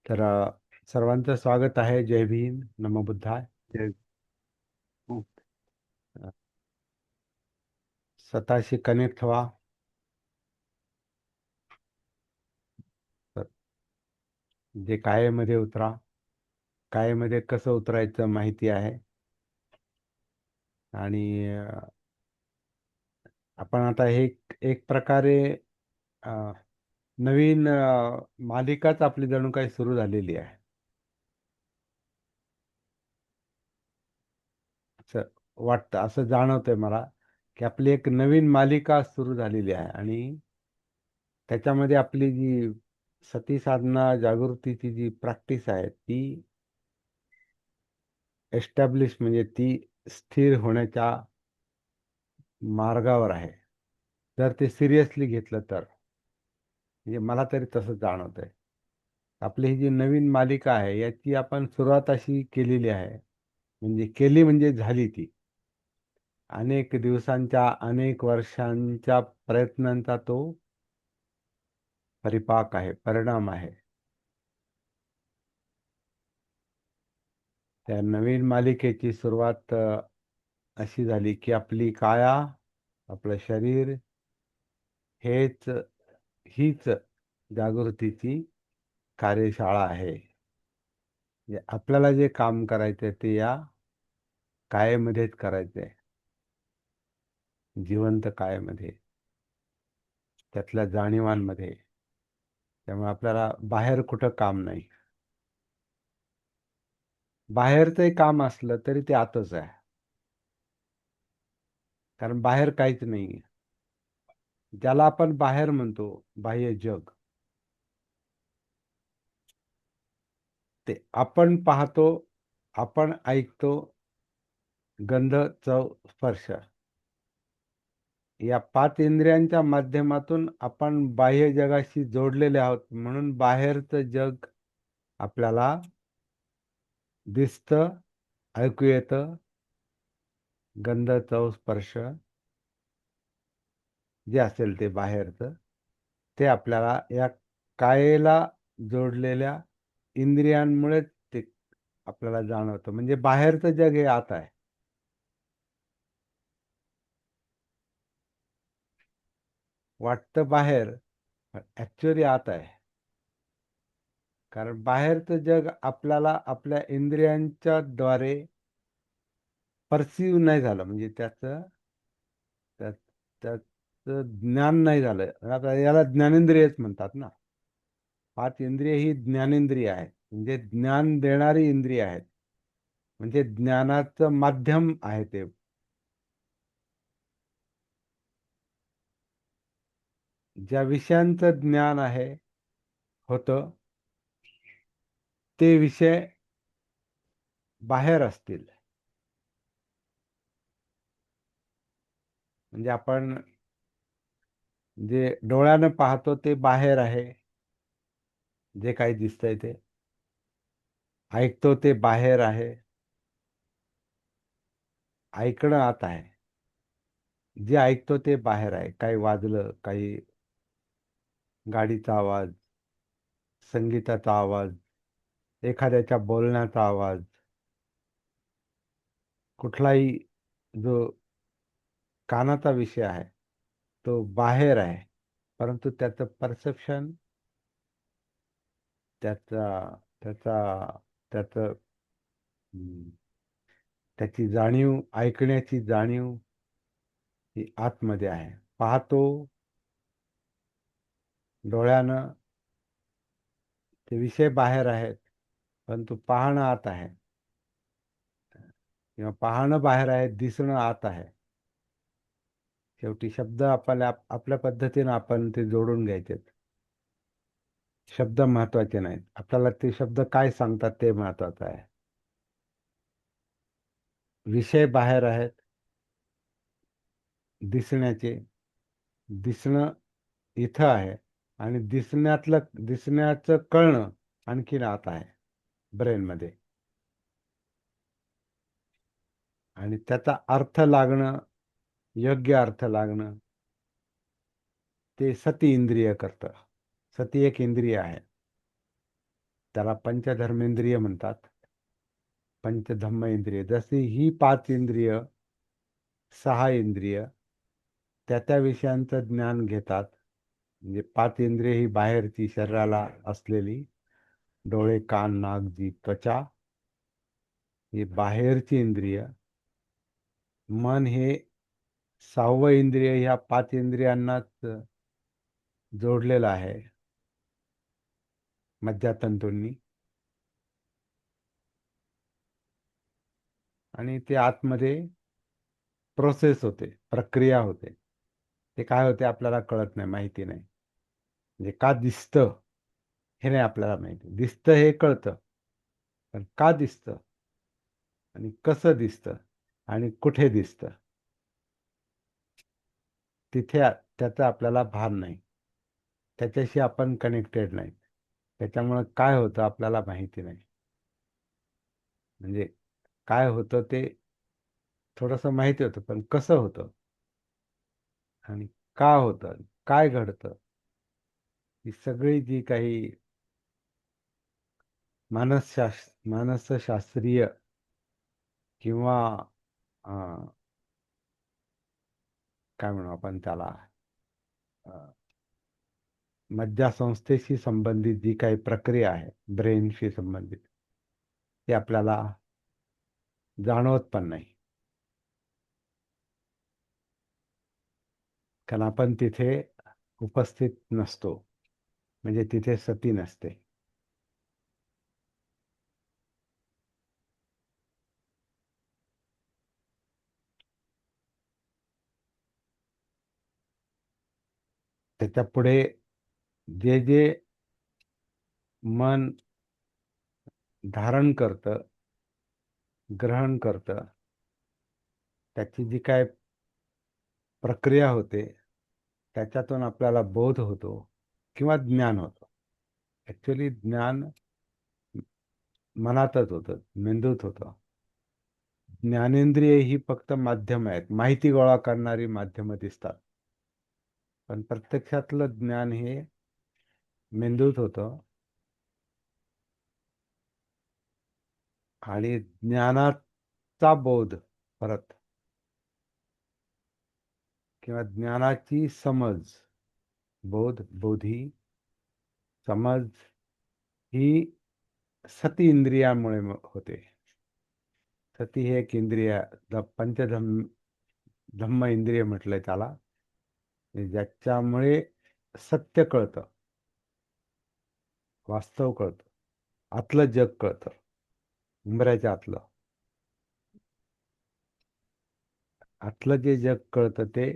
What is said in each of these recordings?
तर सर्वांचं स्वागत आहे. जय भीम, नमो बुद्धाय. जय. अ, स्वतःशी कनेक्ट व्हा. तर जे कायेमध्ये उतरा. कायेमध्ये कसं उतरायचं माहिती आहे. आणि आपण आता हे एक प्रकारे अ, नवीन मालिकाच आपली जणू काही सुरू झालेली आहे, असं वाटतं. असं जाणवतंय मला की आपली एक नवीन मालिका सुरू झालेली आहे. आणि त्याच्यामध्ये आपली जी सती साधना जागृतीची जी प्रॅक्टिस आहे ती एस्टॅब्लिश, म्हणजे ती स्थिर होण्याच्या मार्गावर आहे. जर ते सिरियसली घेतलं तर, म्हणजे मला तरी तसं जाणवतंय. आपली ही जी नवीन मालिका आहे याची आपण सुरुवात अशी केलेली आहे, म्हणजे केली म्हणजे झाली ती. अनेक दिवसांच्या, अनेक वर्षांच्या प्रयत्नांचा तो परिपाक आहे, परिणाम आहे. त्या नवीन मालिकेची सुरुवात अशी झाली की आपली काया, आपलं शरीर हेच हीच जागृतीची कार्यशाळा आहे. म्हणजे आपल्याला जे काम करायचंय ते या कायेमध्येच करायचंय, जिवंत कायेमध्ये, त्यातल्या जाणीवांमध्ये. त्यामुळे आपल्याला बाहेर कुठं काम नाही. बाहेरचंही काम असलं तरी ते आतच आहे, कारण बाहेर काहीच नाही. ज्याला आपण बाहेर म्हणतो, बाह्य जग, ते आपण पाहतो, आपण ऐकतो, गंध, चव, स्पर्श या 5 इंद्रियांच्या माध्यमातून आपण बाह्य जगाशी जोडलेले आहोत. म्हणून बाहेरचं जग आपल्याला दिसतं, ऐकू येतं. गंध, चव, स्पर्श जे असेल ते बाहेरचं, ते आपल्याला या कायेला जोडलेल्या इंद्रियांमुळे ते आपल्याला जाणवतं. म्हणजे बाहेरचं जग हे आत आहे. वाटतं बाहेर, पण ऍक्च्युअली आत आहे. कारण बाहेरचं जग आपल्याला आपल्या इंद्रियांच्या द्वारे परसिव्ह नाही झालं, म्हणजे त्यात त्याचं ज्ञान नाही झालं. आता याला ज्ञानेंद्रियच म्हणतात ना. 5 इंद्रिय ही ज्ञानेंद्रिय आहेत, म्हणजे ज्ञान देणारी इंद्रिय आहेत. म्हणजे ज्ञानाचं माध्यम आहे ते. ज्या विषयांचं ज्ञान आहे, होतं, ते विषय बाहेर असतील. म्हणजे आपण जे डोळ्यानं पाहतो ते बाहेर आहे, जे काही दिसतंय ते. ऐकतो ते बाहेर आहे, ऐकणं आत आहे. जे ऐकतो ते बाहेर आहे. काही वाजलं, काही गाडीचा आवाज, संगीताचा आवाज, एखाद्याच्या बोलण्याचा आवाज, कुठलाही जो कानाचा विषय आहे तो बाहेर आहे. परंतु त्याचं परसेप्शन, त्याचा त्याचा त्याचं हम्म, त्याची जाणीव, ऐकण्याची जाणीव ही आतमध्ये आहे. पाहतो डोळ्यानं, ते विषय बाहेर आहेत, परंतु पाहणं आत आहे. किंवा पाहणं बाहेर आहे, दिसणं आत आहे. शेवटी शब्द आपल्या आपल्या पद्धतीनं आपण ते जोडून घ्यायचे. शब्द महत्वाचे नाहीत, आपल्याला ते शब्द काय सांगतात ते महत्वाचं आहे. विषय बाहेर आहेत दिसण्याचे, दिसणं इथं आहे. आणि दिसण्याचं कळणं आणखीन आत आहे, ब्रेनमध्ये. आणि त्याचा अर्थ लागणं, योग्य अर्थ लागणं, ते सती इंद्रिय करतं. सती एक इंद्रिय आहे. त्याला पंचधर्मेंद्रिय म्हणतात. पंचधम्म इंद्रिय. जशी ही 5 इंद्रिय, 6 इंद्रिय त्या त्या विषयांचं ज्ञान घेतात. म्हणजे 5 इंद्रिय ही बाहेरची शरीराला असलेली, डोळे, कान, नाक, जीभ, त्वचा ही बाहेरची इंद्रिय. मन हे 6वं इंद्रिय ह्या 5 इंद्रियांनाच जोडलेलं आहे मज्जातंतूंनी. आणि ते आतमध्ये प्रोसेस होते, प्रक्रिया होते. ते काय होते आपल्याला कळत नाही, माहिती नाही. म्हणजे का दिसतं हे नाही आपल्याला माहिती. दिसतं हे कळतं, पण का दिसतं आणि कसं दिसतं आणि कुठे दिसतं तिथे त्याचं आपल्याला भान नाही. त्याच्याशी आपण कनेक्टेड नाही. त्याच्यामुळं काय होतं आपल्याला माहिती नाही. म्हणजे काय होतं ते थोडंसं माहिती होतं, पण कसं होतं आणि का होतं, काय घडतं, ही सगळी जी काही मानसशास्त्रीय किंवा काय म्हणू आपण त्याला, मज्जासंस्थेशी संबंधित जी काही प्रक्रिया आहे, ब्रेनशी संबंधित, ती आपल्याला जाणवत पण नाही. कारण आपण तिथे उपस्थित नसतो. म्हणजे तिथे सती नसते. त्याच्या पुढे जे जे मन धारण करतं, ग्रहण करतं, त्याची जी काय प्रक्रिया होते, त्याच्यातून आपल्याला बोध होतो किंवा ज्ञान होतं. ऍक्च्युली ज्ञान मनातच होतं, मेंदूत होतं. ज्ञानेंद्रिय ही फक्त माध्यम आहेत, माहिती गोळा करणारी माध्यमं दिसतात. पण प्रत्यक्षातलं ज्ञान हे मेंदूत होतं. आणि ज्ञानाचा बोध परत किंवा ज्ञानाची समज, बोध, बोधी, समज ही सती इंद्रियामुळे होते. सती हे एक इंद्रिय, पंचधम्म धम्म इंद्रिय म्हटलंय त्याला, ज्याच्यामुळे सत्य कळतं, वास्तव कळतं, आतलं जग कळतं, उंबऱ्याच्या आतलं. आतलं जे जग कळतं ते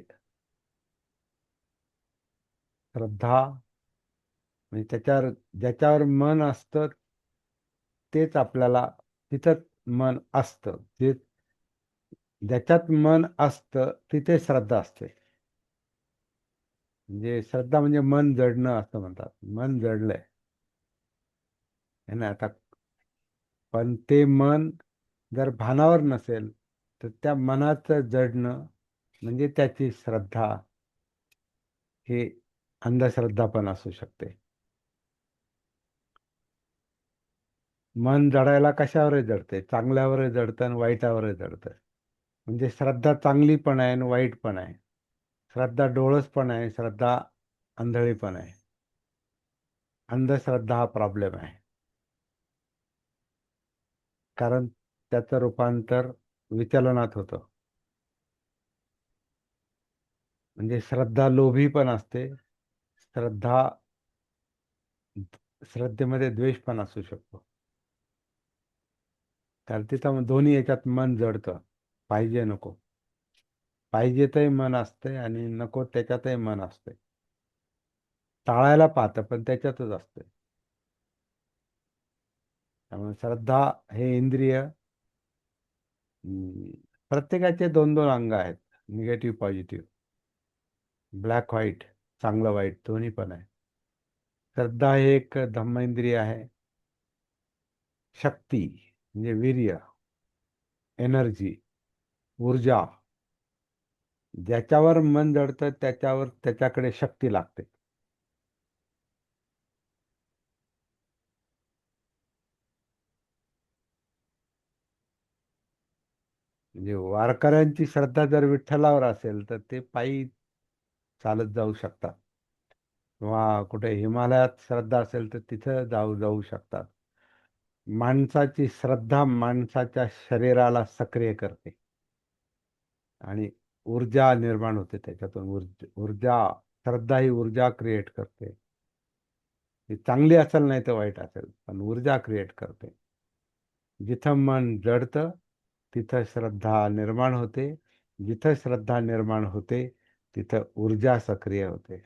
श्रद्धा, म्हणजे ज्याच्यावर मन असतं तेच आपल्याला, तिथं मन असतं. जे ज्याच्यात मन असतं तिथे श्रद्धा असते. म्हणजे श्रद्धा म्हणजे मन जडणं असं म्हणतात. मन जडलंय है ना आता. पण ते मन जर भानावर नसेल तर त्या मनाचं जडणं म्हणजे त्याची श्रद्धा, हे अंधश्रद्धा पण असू शकते. मन जडायला कशावरही जडते, चांगल्यावरही जडतं आणि वाईटावरही जडतं. म्हणजे श्रद्धा चांगली पण आहे आणि वाईट पण आहे. श्रद्धा डोळस पण आहे, श्रद्धा आंधळी पण आहे. अंधश्रद्धा हा प्रॉब्लेम आहे. कारण त्याचं रूपांतर विचलनात होतं. म्हणजे श्रद्धा लोभी पण असते, श्रद्धा श्रद्धेमध्ये द्वेष पण असू शकतो. कारण तिथं दोन्ही याच्यात मन जडतं, पाहिजे नको. पाहिजे ते मन असते आणि नको त्याच्यातही मन असते. टाळायला पाहतं पण त्याच्यातच असते. त्यामुळे श्रद्धा हे इंद्रिय, प्रत्येकाचे 2-2 अंग आहेत, निगेटिव्ह पॉझिटिव्ह, ब्लॅक व्हाईट, चांगलं वाईट दोन्ही पण आहे. श्रद्धा हे एक धम्मेंद्रिय आहे. शक्ती म्हणजे वीर्य, एनर्जी, ऊर्जा, ज्याच्यावर मन जडतं त्याच्यावर त्याच्याकडे शक्ती लागते. म्हणजे वारकऱ्यांची श्रद्धा जर विठ्ठलावर असेल तर ते पायी चालत जाऊ शकतात, किंवा कुठे हिमालयात श्रद्धा असेल तर तिथं जाऊ जाऊ शकतात. माणसाची श्रद्धा माणसाच्या शरीराला सक्रिय करते आणि ऊर्जा निर्माण होते त्याच्यातून. ऊर्जा, श्रद्धा ही ऊर्जा क्रिएट करते. ती चांगली असेल नाही तर वाईट असेल, पण ऊर्जा क्रिएट करते. जिथं मन जडतं तिथं श्रद्धा निर्माण होते. जिथं श्रद्धा निर्माण होते तिथं ऊर्जा सक्रिय होते.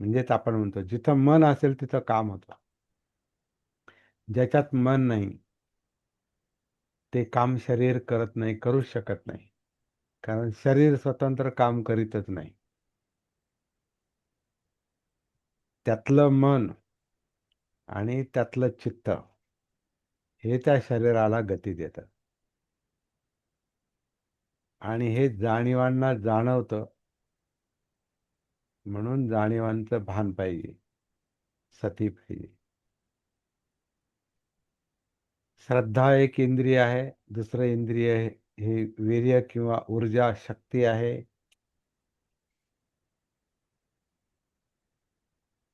म्हणजेच आपण म्हणतो जिथं मन असेल तिथं काम होतं. ज्याच्यात मन नाही ते काम शरीर करत नाही, करूच शकत नाही. कारण शरीर स्वतंत्र काम करीतच नाही. त्यातलं मन आणि त्यातलं चित्त हे त्या शरीराला गती देतं. आणि हे जाणीवांना जाणवतं, म्हणून जाणीवांचं भान पाहिजे, सती पाहिजे. श्रद्धा एक इंद्रिय आहे. दुसरं इंद्रिय हे वीर्य किंवा ऊर्जा शक्ती आहे.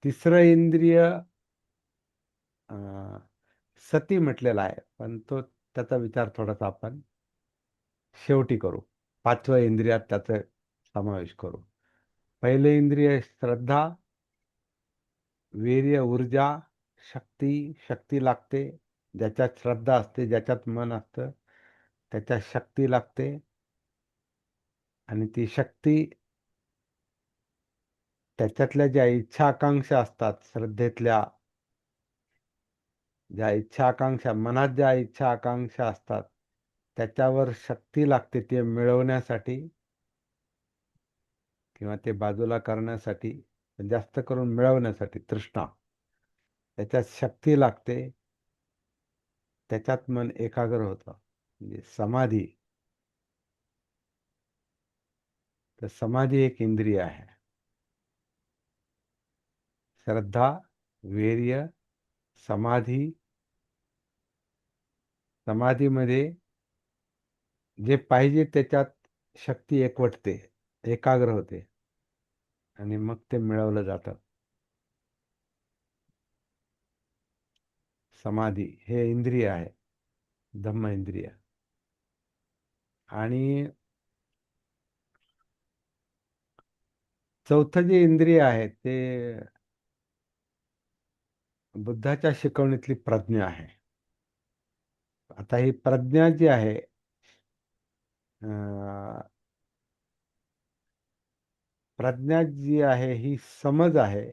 तिसरं इंद्रिय अं, सती म्हटलेला आहे, पण त्याचा विचार थोडासा आपण शेवटी करू. पाचव्या इंद्रियात त्याचा समावेश करू. पहिले इंद्रिय श्रद्धा, वीर्य, ऊर्जा, शक्ती. शक्ती लागते. ज्याच्यात श्रद्धा असते, ज्याच्यात मन असतं त्याच्यात शक्ती लागते. आणि ती शक्ती त्याच्यातल्या ज्या इच्छा आकांक्षा असतात, श्रद्धेतल्या ज्या इच्छा आकांक्षा, मनात ज्या इच्छा आकांक्षा असतात त्याच्यावर शक्ती लागते ते मिळवण्यासाठी किंवा ते बाजूला करण्यासाठी. जास्त करून मिळवण्यासाठी, तृष्णा, त्याच्यात शक्ती लागते. त्याच्यात मन एकाग्र होतं, म्हणजे समाधी. तर समाधी एक इंद्रिय आहे. श्रद्धा, वीर्य, समाधी. समाधीमध्ये जे पाहिजे त्याच्यात शक्ती एकवटते, एकाग्र होते आणि मग ते मिळवलं जातं. समाधी हे इंद्रिय आहे, धम्म इंद्रिय. आणि चौथं जे इंद्रिय आहे ते बुद्धाच्या शिकवणीतली प्रज्ञा आहे. आता ही प्रज्ञा जी आहे, अं, प्रज्ञा जी आहे ही समज आहे.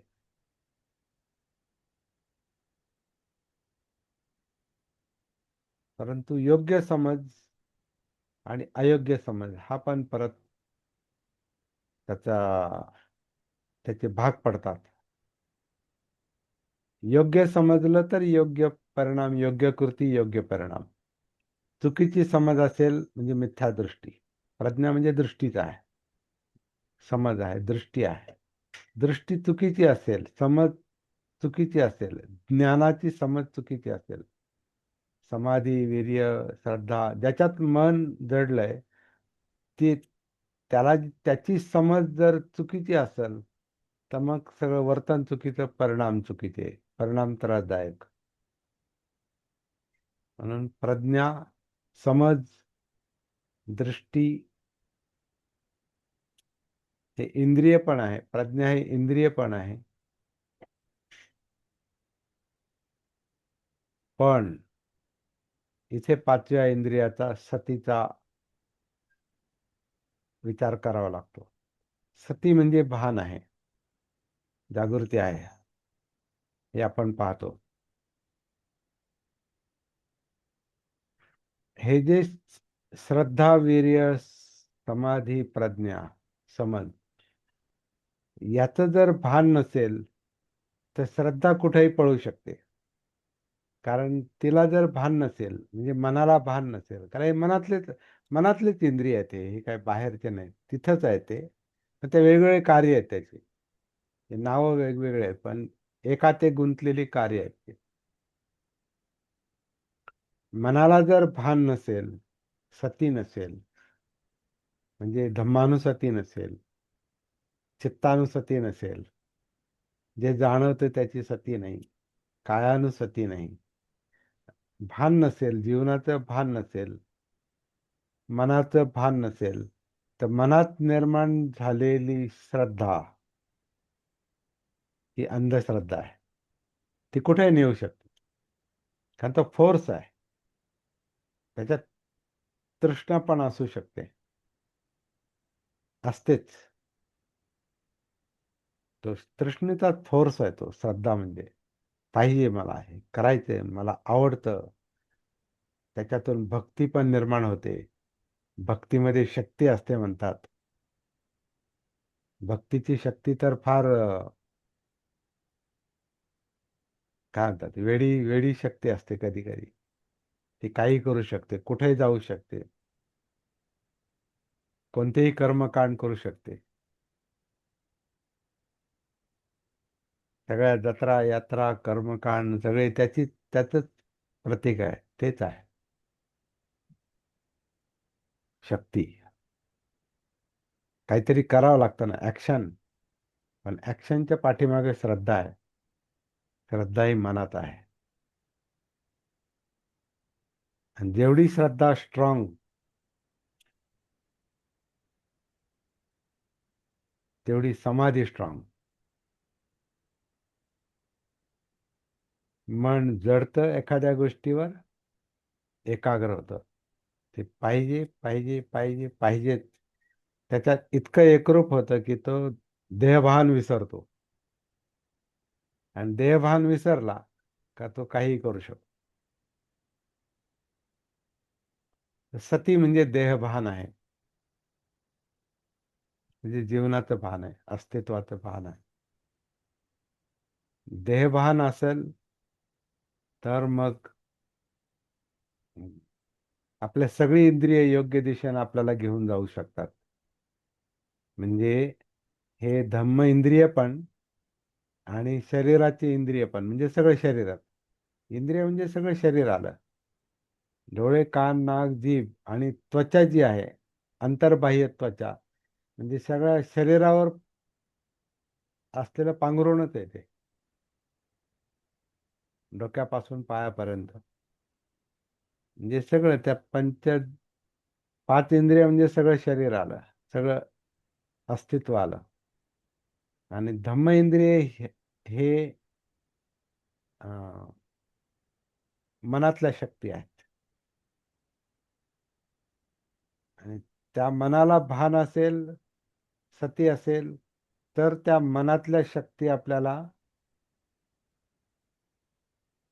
परंतु योग्य समज आणि अयोग्य समज हा पण परत त्याचा त्याचे भाग पडतात. योग्य समजलं तर योग्य परिणाम, योग्य कृती, योग्य परिणाम. चुकीची समज असेल म्हणजे मिथ्या दृष्टी. प्रज्ञा म्हणजे दृष्टीच आहे, समज आहे, दृष्टी आहे. दृष्टी चुकीची असेल, समज चुकीची असेल, ज्ञानाची समज चुकीची असेल, समाधी, वीर्य, श्रद्धा ज्याच्यात मन जडलंय ते, त्याला त्याची समज जर चुकीची असेल तर मग सगळं वर्तन चुकीचं, परिणाम चुकीचे, परिणाम त्रासदायक. म्हणून प्रज्ञा, समज, दृष्टी हे इंद्रिय पण आहे. प्रज्ञा हे इंद्रिय पण आहे. पण इथे पाचव्या इंद्रियाचा, सतीचा विचार करावा लागतो. सती म्हणजे भान आहे, जागृती आहे, हे आपण पाहतो. हे जे श्रद्धा, वीर्य, समाधी, प्रज्ञा, समज याचं जर भान नसेल तर श्रद्धा कुठेही पळू शकते. कारण तिला जर भान नसेल, म्हणजे मनाला भान नसेल, कारण हे मनातलेच इंद्रिय आहे ते, हे काय बाहेरचे नाही, तिथंच आहे ते. पण ते वेगवेगळे कार्य आहेत त्याचे, हे नावं वेगवेगळे आहेत पण एकात एक गुंतलेली कार्य आहेत ते. मनाला जर भान नसेल, सती नसेल, म्हणजे धम्मानुसती नसेल, चित्तानुसती नसेल, जे जाणवतं त्याची सती नाही, कायानुसती नाही, भान नसेल, जीवनाचं भान नसेल, मनाचं भान नसेल, तर मनात निर्माण झालेली श्रद्धा ही अंधश्रद्धा आहे. ती कुठेही नेऊ शकते, कारण तो फोर्स आहे. त्याच्यात तृष्णा पण असू शकते, असतेच. तो तृष्णेचा फोर्स आहे तो श्रद्धा म्हणजे. पाहिजे, मला हे करायचंय, मला आवडतं. त्याच्यातून भक्ती पण निर्माण होते. भक्तीमध्ये शक्ती असते म्हणतात. भक्तीची शक्ती तर फार काय म्हणतात, वेडी वेडी शक्ती असते कधी कधी. ती काही करू शकते, कुठेही जाऊ शकते, कोणतेही कर्मकांड करू शकते. सगळ्या जत्रा यात्रा कर्मकांड सगळे त्याच प्रतीक आहे, तेच आहे शक्ती. काहीतरी करावं लागतं ना, ऍक्शन. पण ऍक्शनच्या पाठीमागे श्रद्धा आहे. श्रद्धा ही मनात आहे. आणि जेवढी श्रद्धा स्ट्रॉंग, तेवढी समाधी स्ट्रॉंग. मन जडतं एखाद्या गोष्टीवर, एकाग्र होतं. ते पाहिजे पाहिजे पाहिजे पाहिजेच. त्याच्यात इतकं एकरूप होतं की तो देहभान विसरतो. आणि देहभान विसरला का तो काही करू शकतो. सती म्हणजे देहभान आहे, म्हणजे जीवनाचं भान आहे, अस्तित्वाचं भान आहे. देहभान असेल तर मग आपल्या सगळी इंद्रिय योग्य दिशेने आपल्याला घेऊन जाऊ शकतात. म्हणजे हे धम्म इंद्रिय पण आणि शरीराचे इंद्रिय पण, म्हणजे सगळं शरीरात. इंद्रिय म्हणजे सगळं शरीर आलं. डोळे, कान, नाक, जीभ आणि त्वचा जी आहे, अंतर्बाह्य त्वचा, म्हणजे सगळ्या शरीरावर असलेलं पांघरूणच आहे ते, डोक्यापासून पायापर्यंत. म्हणजे सगळं त्या पाच इंद्रिय म्हणजे सगळं शरीर आलं, सगळं अस्तित्व आलं. आणि धम्म इंद्रिय हे अं, मनातल्या शक्ती आहेत. आणि त्या मनाला भान असेल, सती असेल, तर त्या मनातल्या शक्ती आपल्याला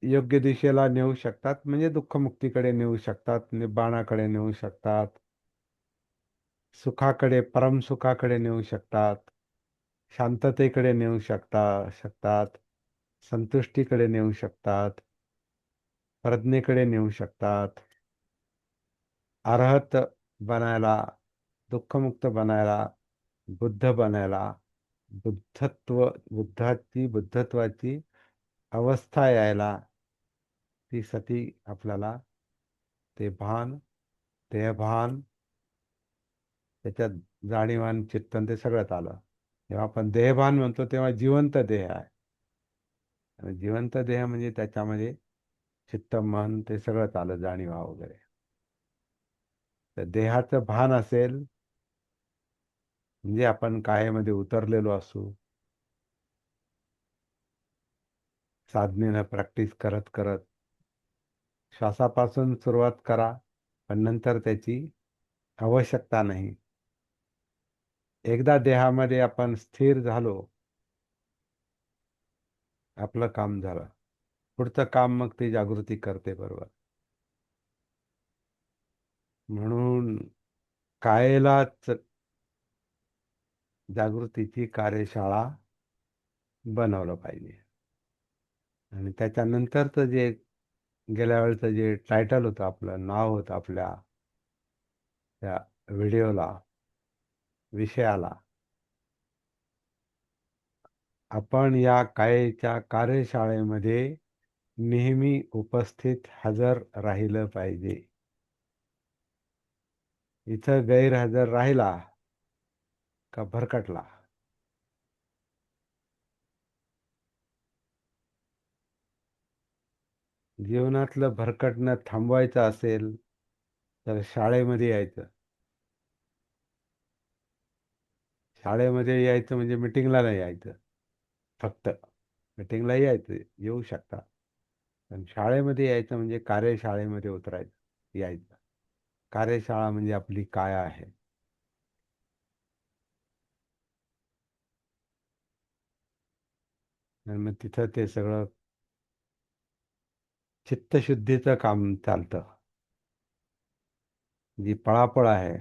योग्य दिशेला नेऊ शकतात. म्हणजे दुःखमुक्तीकडे नेऊ शकतात, निब्बाणाकडे नेऊ शकतात, सुखाकडे, परमसुखाकडे नेऊ शकतात, शांततेकडे नेऊ शकतात, संतुष्टीकडे नेऊ शकतात, प्रज्ञेकडे नेऊ शकतात, अर्हत बनायला, दुःखमुक्त बनायला, बुद्ध बनायला, बुद्धत्वाची अवस्था यायला, ती सती आपल्याला ते भान, देहभान, त्याच्यात जाणीवान चित्तन ते सगळ्यात आलं. जेव्हा आपण देहभान म्हणतो तेव्हा जिवंत देह आहे. आणि जिवंत देह म्हणजे त्याच्यामध्ये चित्त, मन ते सगळंच आलं, जाणीवा वगैरे. तर देहाचं भान असेल म्हणजे आपण कायेमध्ये उतरलेलो असू. साधनेनं प्रॅक्टिस करत करत श्वासापासून सुरुवात करा, पण नंतर त्याची आवश्यकता नाही. एकदा देहामध्ये आपण स्थिर झालो, आपलं काम झालं. पुढचं काम मग ती जागृती करते, बरोबर. म्हणून कायेलाच जागृतीची कार्यशाळा बनवलं पाहिजे. आणि त्याच्यानंतरचं जे गेल्या वेळचं जे टायटल होतं, आपलं नाव होतं आपल्या त्या व्हिडिओला, विषयाला, आपण या कायेच्या कार्यशाळेमध्ये नेहमी उपस्थित हजर राहिलं पाहिजे. इथं गैरहजर राहिला का भरकटला. जीवनातलं भरकटणं थांबवायचं असेल तर शाळेमध्ये यायचं. शाळेमध्ये यायचं म्हणजे मिटिंगला नाही यायचं फक्त. मिटिंगला यायचं, येऊ शकता, पण शाळेमध्ये यायचं म्हणजे कार्यशाळेमध्ये उतरायचं, यायचं. कार्यशाळा म्हणजे आपली काय आहे. आणि मग तिथं ते सगळं चित्तशुद्धीचं काम चालतं. जी पळापळ आहे,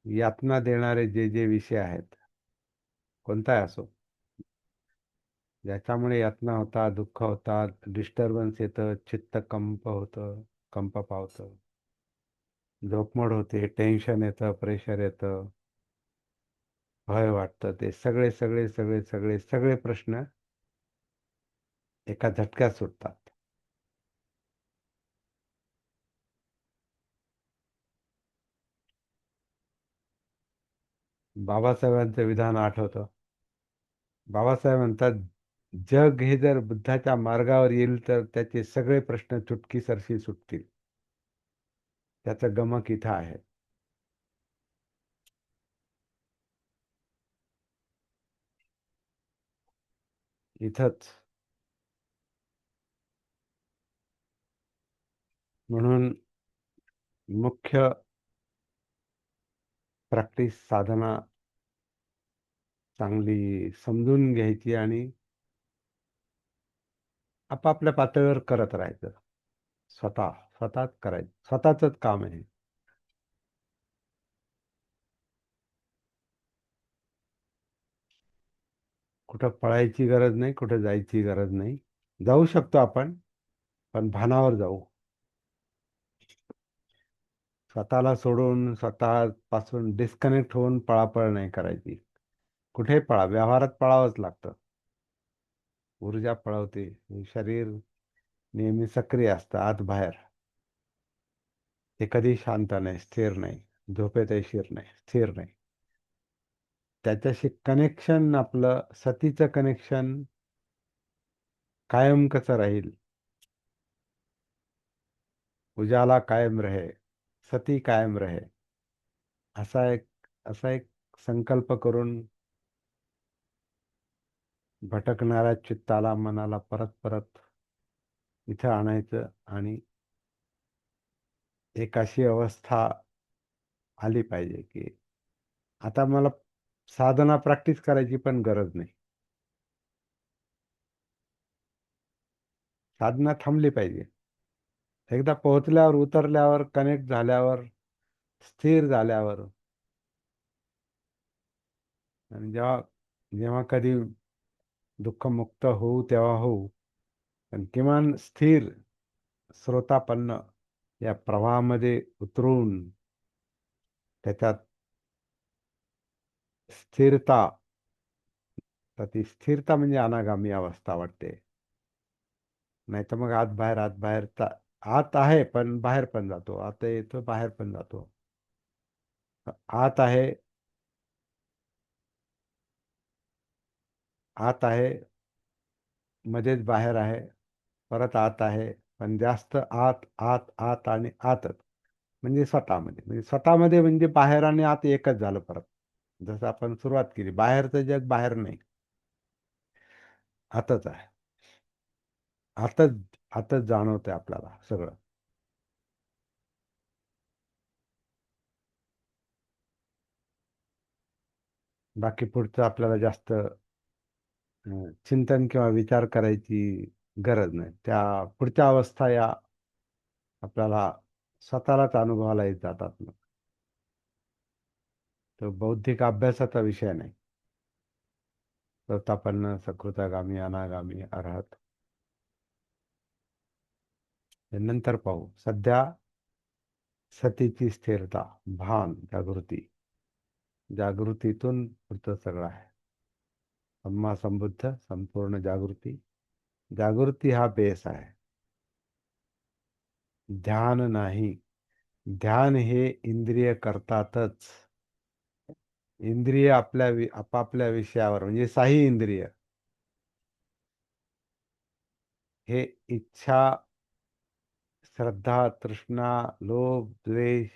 यातना देणारे जे जे विषय आहेत, कोणताही असो, ज्याच्यामुळे यातना होतात, दुःख होतात, डिस्टर्बन्स येतं, चित्त कंप होतं, कंप पावतं, झोपमोड होते, टेन्शन येतं, प्रेशर येतं, भय वाटतं, ते सगळे सगळे सगळे सगळे सगळे प्रश्न एका झटक्यात सुटतात. बाबासाहेबांचं विधान आठवतं. बाबासाहेब म्हणतात, जग हे जर बुद्धाच्या मार्गावर येईल तर त्याचे सगळे प्रश्न चुटकीसरशी सुटतील. त्याचं गमक इथं आहे. इथंच. म्हणून मुख्य प्रॅक्टिस, साधना चांगली समजून घ्यायची आणि आपापल्या पातळीवर करत राहायचं. स्वतः स्वतःच करायचं, स्वतःच काम आहे. कुठं पळायची गरज नाही, कुठं जायची गरज नाही. जाऊ शकतो आपण, पण भानावर जाऊ. स्वतःला सोडून, स्वतःपासून डिस्कनेक्ट होऊन पळापळ नाही करायची. कुठे पळा, व्यवहारात पळावंच लागतं. ऊर्जा पळवते. शरीर नेहमी सक्रिय असतं आत बाहेर. ते कधी शांत नाही, स्थिर नाही. झोपेतही स्थिर नाही, स्थिर नाही. त्याच्याशी कनेक्शन, आपलं सतीचं कनेक्शन कायम कसं राहील. उजाला कायम रहे, सती कायम रहे, असा एक असा एक संकल्प करून भटकणाऱ्या चित्ताला, मनाला परत परत इथं आणायचं. आणि एक अशी अवस्था आली पाहिजे की आता मला साधना प्रॅक्टिस करायची पण गरज नाही. साधना थांबली पाहिजे. एकदा पोहोचल्यावर, उतरल्यावर, कनेक्ट झाल्यावर, स्थिर झाल्यावर, आणि जेव्हा जेव्हा कधी दुःखमुक्त होऊ तेव्हा होऊ, पण किमान स्थिर, श्रोतापन्न या प्रवाहामध्ये उतरून त्याच्यात स्थिरता. तर ती स्थिरता म्हणजे अनागामी अवस्था वाटते. नाही तर मग आत बाहेर, आत बाहेर, आत आहे पण बाहेर पण जातो, आत येतो बाहेर पण जातो. आत आहे, आत आहे, मध्येच बाहेर आहे, परत आत आहे, पण जास्त आत आत आत आणि आतच. म्हणजे स्वतःमध्ये, म्हणजे स्वतःमध्ये म्हणजे बाहेर आणि आत एकच झालं परत. जसं आपण सुरुवात केली, बाहेरचं जग बाहेर नाही, आतच आहे. आतच, आतच जाणवतंय आपल्याला सगळं. बाकी पुढचं आपल्याला जास्त चिंतन किंवा विचार करायची गरज नाही. त्या पुढच्या अवस्था या आपल्याला स्वतःलाच अनुभवाला येत जातात मग. तो बौद्धिक अभ्यासाचा विषय नाही. स्वतःपन्न, सकृतागामी, अनागामी, अरहत हे नंतर पाहू. सध्या सतीची स्थिरता, भान, जागृती. जागृतीतून पुढचं सगळं आहे. सम्मा संबुद्ध, संपूर्ण जागृती. जागृती हा बेस आहे. ध्यान नाही. ध्यान हे इंद्रिय करतातच. इंद्रिय आपापल्या विषयावर म्हणजे साही इंद्रिय हे इच्छा, श्रद्धा, तृष्णा, लोभ, द्वेष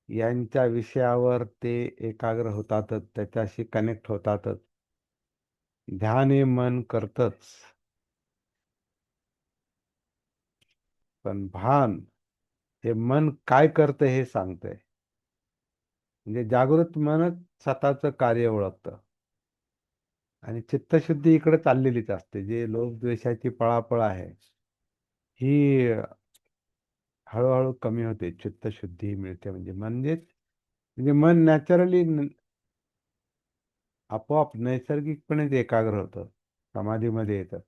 यांच्या विषयावर ते एकाग्र होतातच, त्याच्याशी कनेक्ट होतातच. ध्यान हे मन करतच, पण भान हे मन काय करतं हे सांगतंय. म्हणजे जागृत मनच स्वतःचं कार्य ओळखतं आणि चित्तशुद्धी इकडे चाललेलीच असते. जे लोभ द्वेषाची पळापळ आहे ही हळूहळू कमी होते, चित्तशुद्धी मिळते. म्हणजे मन नॅचरली आपोआप नैसर्गिकपणेच एकाग्र होतं, समाधीमध्ये येतं.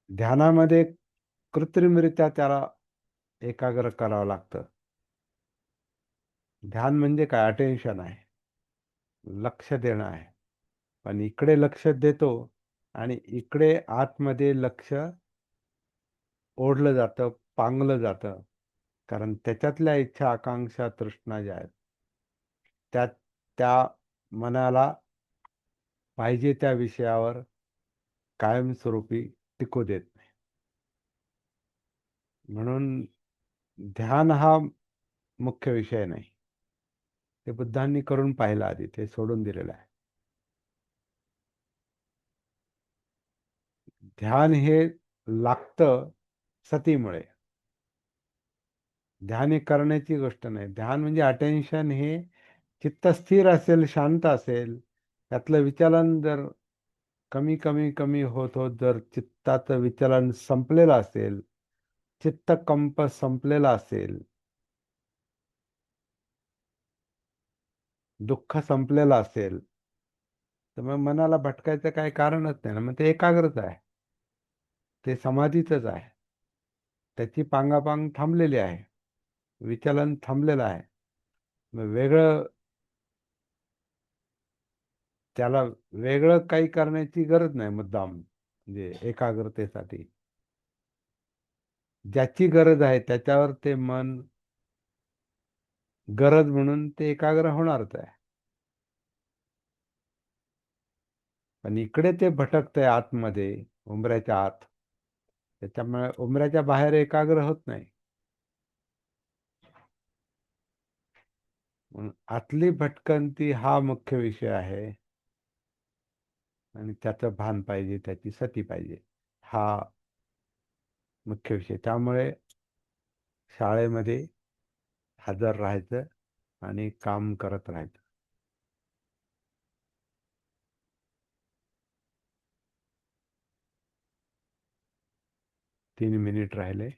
ध्यानामध्ये कृत्रिमरित्या त्याला एकाग्र करावं लागतं. ध्यान म्हणजे काय? अटेन्शन आहे, लक्ष देणं आहे. पण इकडे लक्ष देतो आणि इकडे आतमध्ये लक्ष ओढलं जातं, पांगलं जातं. कारण त्याच्यातल्या इच्छा, आकांक्षा, तृष्णा ज्या आहेत त्या त्या मनाला पाहिजे त्या विषयावर कायमस्वरूपी टिकू देत नाही. म्हणून ध्यान हा मुख्य विषय नाही. ते बुद्धांनी करून पाहिलं, आधी ते सोडून दिलेलं आहे. ध्यान हे लागतं सतीमुळे. ध्यान हे करण्याची गोष्ट नाही. ध्यान म्हणजे अटेन्शन हे चित्त स्थिर असेल, शांत असेल, त्यातलं विचलन जर कमी कमी कमी होत होत जर चित्ताचं विचलन संपलेलं असेल, चित्तकंप संपलेला असेल, दुःख संपलेलं असेल, तर मग मनाला भटकायचं काही कारणच नाही ना. मग ते एकाग्रच आहे, ते समाधीतच आहे. त्याची पांगापांग थांबलेली आहे, विचलन थांबलेलं आहे. मग त्याला वेगळं काही करण्याची गरज नाही मुद्दाम, म्हणजे एकाग्रतेसाठी. ज्याची गरज आहे त्याच्यावर ते मन गरज म्हणून ते एकाग्र होणारच आहे. पण इकडे ते भटकतंय आतमध्ये, उंबऱ्याच्या आत. त्याच्यामुळे उंबऱ्याच्या बाहेर एकाग्र होत नाही. म्हणून आतली भटकंती हा मुख्य विषय आहे आणि त्याचं भान पाहिजे, त्याची सती पाहिजे, हा मुख्य विषय. त्यामुळे शाळेमध्ये हजर राहायचं आणि काम करत राहायचं. 3 मिनिट राहिले.